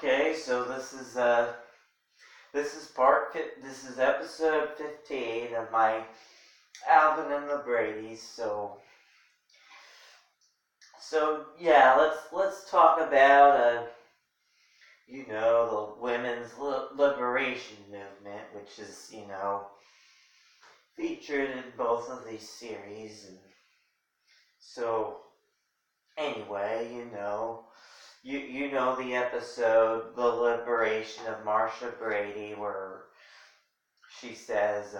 Okay, so this is episode 15 of my Alvin and the Bradys. So yeah, let's talk about the women's liberation movement, which is featured in both of these series. And so anyway, you know the episode, The Liberation of Marcia Brady, where she says,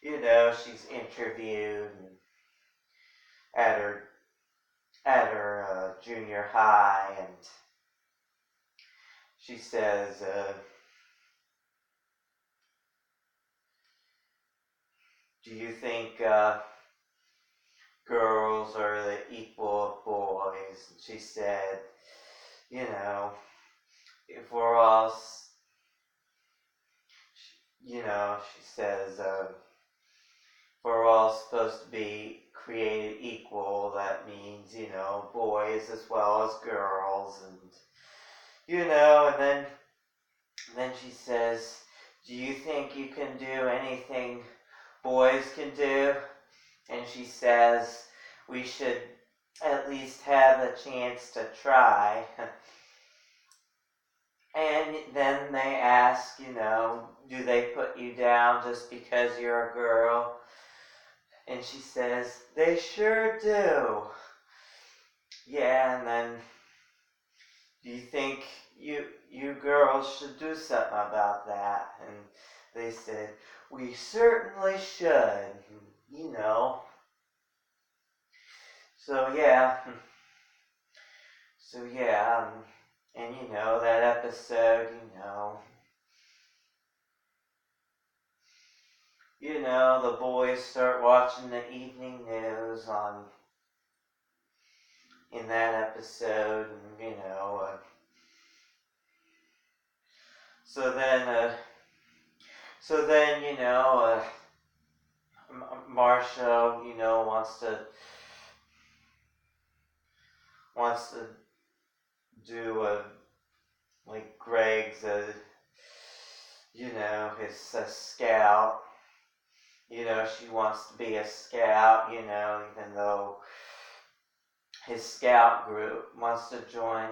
she's interviewed at her junior high, and she says, do you think girls are the equal of boys? And she said, if we're all, she says, if we're all supposed to be created equal, that means, boys as well as girls, and, and then she says, do you think you can do anything boys can do? And she says, we should at least have a chance to try. And then they ask, do they put you down just because you're a girl? And she says, they sure do. Yeah, and then, do you think you girls should do something about that? And they said, we certainly should, So yeah, and that episode, the boys start watching the evening news in that episode, and so then Marcia, wants to do like Greg's his scout. She wants to be a scout, even though his scout group wants to join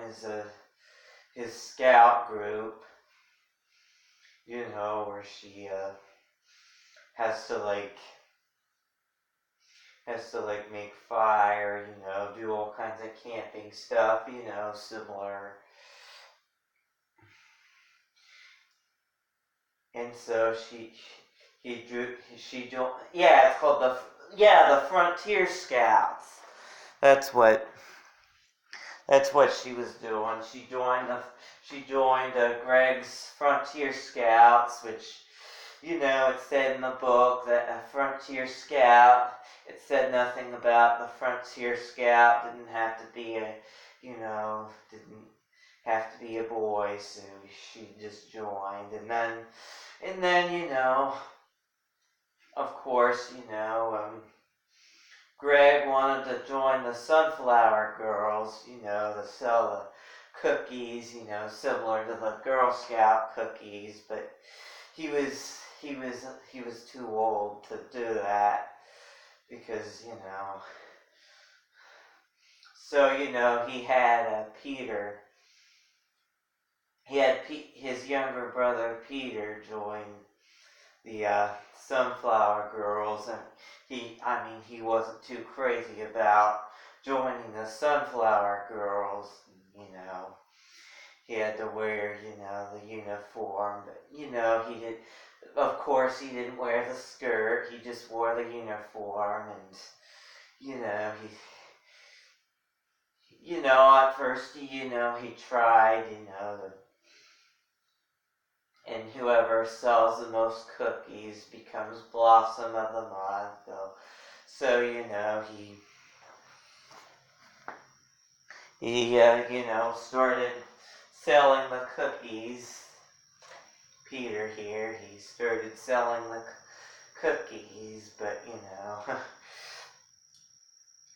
his scout group, where she has to make fire, do all kinds of camping stuff, similar. And so it's called the Frontier Scouts. That's what she was doing. She joined Greg's Frontier Scouts, which, it said in the book that a Frontier Scout, it said nothing about the Frontier Scout, didn't have to be a boy, so she just joined. And then, of course, Greg wanted to join the Sunflower Girls, to sell the cookies, similar to the Girl Scout cookies, but he was too old to do that, because, so, he had Peter. He had his younger brother Peter join the Sunflower Girls, and he wasn't too crazy about joining the Sunflower Girls. He had to wear the uniform, but he did. Of course, he didn't wear the skirt. He just wore the uniform, and at first he tried and whoever sells the most cookies becomes Blossom of the Month. So, he started selling the cookies. Peter here, he started selling the cookies, but,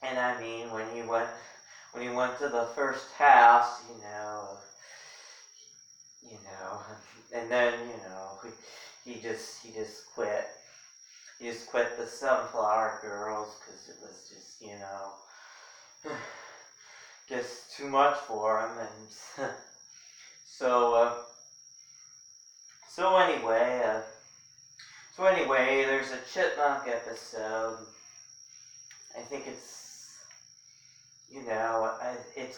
and when he went to the first house, and then, he just quit. He just quit the Sunflower Girls because it was just, just too much for him. And so anyway, there's a chipmunk episode. I think it's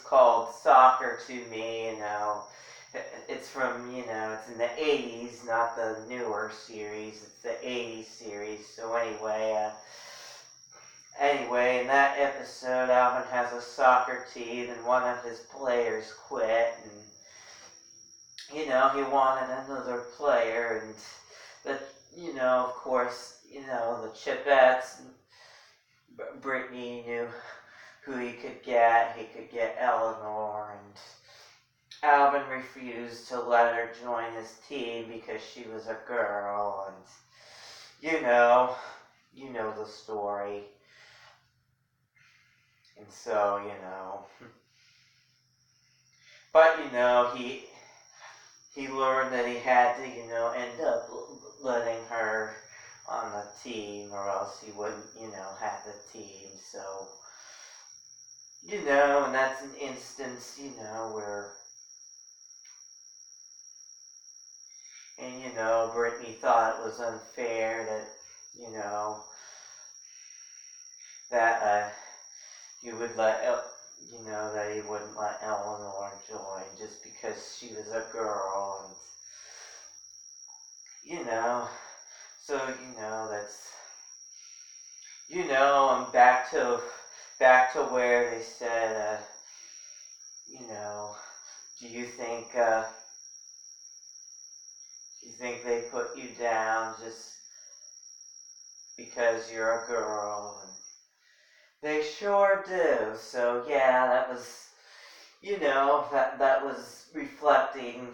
called Soccer to Me. It's from, it's in the 80s, not the newer series. It's the 80s series. So anyway, in that episode, Alvin has a soccer team, and one of his players quit, and he wanted another player, and of course, the Chipettes, Brittany knew who he could get. He could get Eleanor, and Alvin refused to let her join his team because she was a girl, and you know the story. And so, but he learned that he had to, end up letting her on the team, or else he wouldn't, have the team. So, and that's an instance, where, and Brittany thought it was unfair that, that he would that he wouldn't let Eleanor join just because she was a girl, and so that's and back to where they said do you think they put you down just because you're a girl? And they sure do. So yeah, that was that was reflecting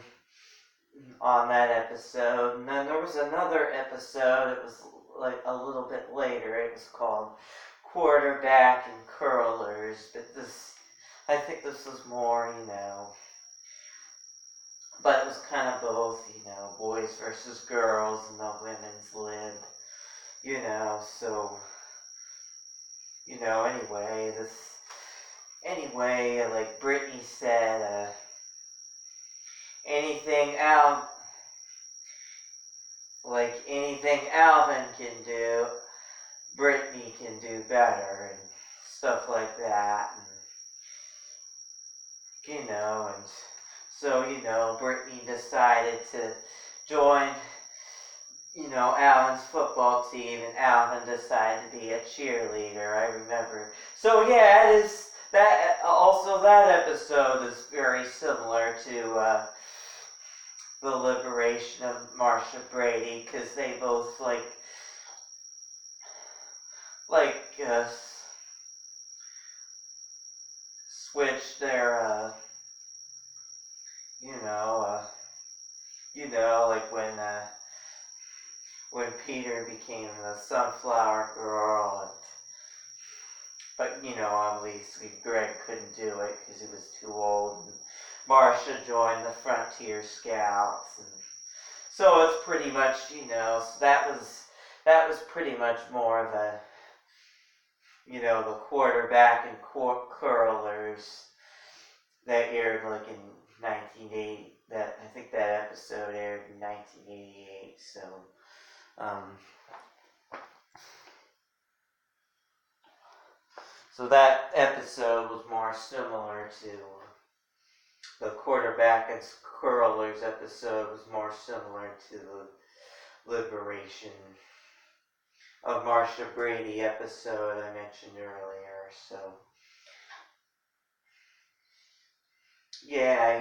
on that episode. And then there was another episode. It was like a little bit later. It was called Quarterback and Curlers. But I think this was more, but it was kind of both, boys versus girls in the women's lib, so, anyway, like Brittany said, anything Alvin can do, Brittany can do better, and stuff like that, and, and so, Brittany decided to join, Alvin's football team, and Alvin decided to be a cheerleader, I remember. So yeah, it is, that episode is very similar to, the liberation of Marcia Brady, because they both, switched their, when Peter became the Sunflower Girl, but obviously Greg couldn't do it because he was too old, and Marcia joined the Frontier Scouts, and so it's pretty much, so that was pretty much more of a, the Quarterback and Curlers that aired in 1980. I think that episode aired in 1988. So that episode was more similar to the Quarterback and Curlers episode was more similar to the liberation of Marcia Brady episode I mentioned earlier. So yeah,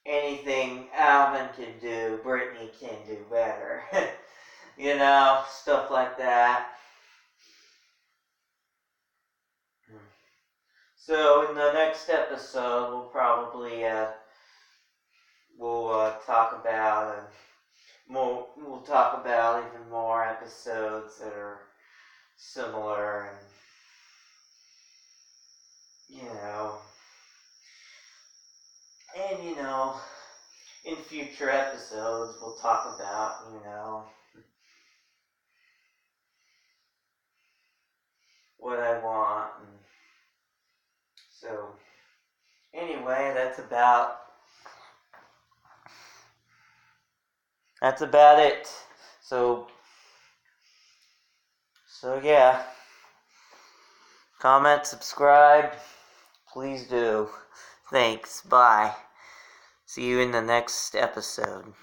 anything Alvin can do, Brittany can do better. Stuff like that. So in the next episode, we'll probably talk about we'll talk about even more episodes that are similar, and in future episodes, we'll talk about, what I want. And so, anyway, that's about it. So yeah. Comment, subscribe. Please do. Thanks. Bye. See you in the next episode.